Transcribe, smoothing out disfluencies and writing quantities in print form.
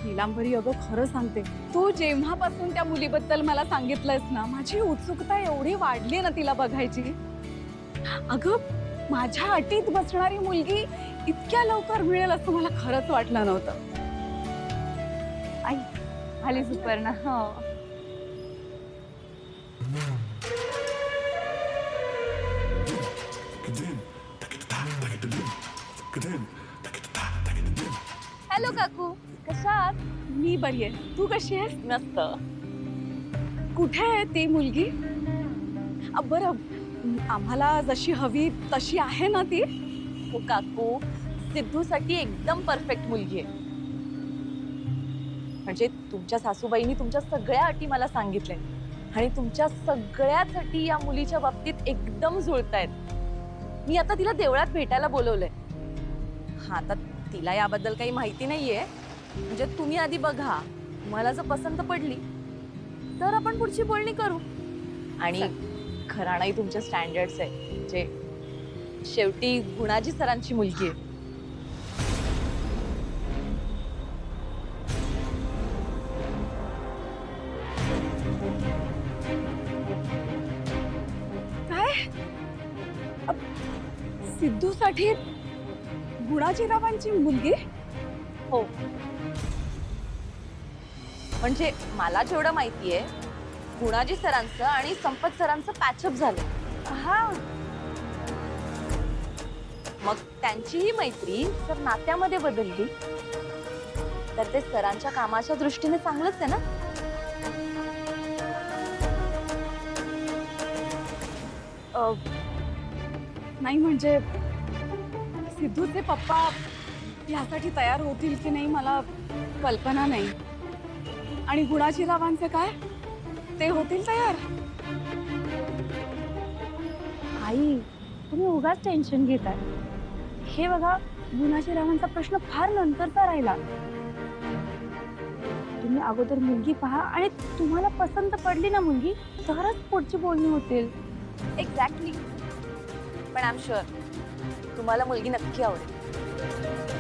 नीलांबरी, अगं खरं सांगते, तू जेव्हापासून त्या मुलीबद्दल मला सांगितलंयस ना, माझी उत्सुकता एवढी वाढली ना तिला बघायची. अगं माझ्या अटीत बसणारी मुलगी इतक्या लवकर मिळेल असं मला खरंच वाटलं नव्हतं. आई आली सुपर्णा. हो. हॅलो काकू, कशा आहात? मी बरी आहे, तू कशी आहेस? मस्त. कुठे आहे ती मुलगी? बरं, आम्हाला जशी हवी तशी आहे ना ती? हो काकू, सिद्धूसाठी एकदम परफेक्ट मुलगी आहे. म्हणजे तुमच्या सासूबाईंनी तुमच्या सगळ्या अटी मला सांगितल्या आणि तुमच्या सगळ्याच अटी या मुलीच्या बाबतीत एकदम जुळतायत. मी आता तिला देवळात भेटायला बोलवलंय. हा, आता तिला याबद्दल काही माहिती नाहीये. म्हणजे तुम्ही आधी बघा, मला जर पसंत पडली तर आपण पुढची बोलणी करू. आणि घराणाही तुमच्या स्टँडर्ड्स आहे. म्हणजे शेवटी गुणाजी सरांची मुलगी आहे. काय? सिद्धूसाठी गुणाजीरावांची मुलगी? हो, म्हणजे मला जेवढं माहितीये, गुणाजी सरांचं आणि संपत सरांचं पॅचअप झालं. हा, मग त्यांची ही मैत्री जर नात्यामध्ये बदलली तर ते सरांच्या कामाच्या दृष्टीने चांगलंच आहे ना. नाही म्हणजे सिद्धूचे पप्पा यासाठी तयार होतील की नाही मला कल्पना नाही. आणि गुणाजीरावांचे काय, ते होतील तयार? आई, तुम्ही उगाच टेन्शन घेताय. हे बघा, गुणाजीरावांचा प्रश्न फार नंतरचा राहिला. तुम्ही अगोदर मुलगी पहा आणि तुम्हाला पसंत पडली ना मुलगी, तरच पुढची बोलणी होतील. एक्झॅक्टली. पण आय एम शुअर तुम्हाला मुलगी नक्की आवडेल.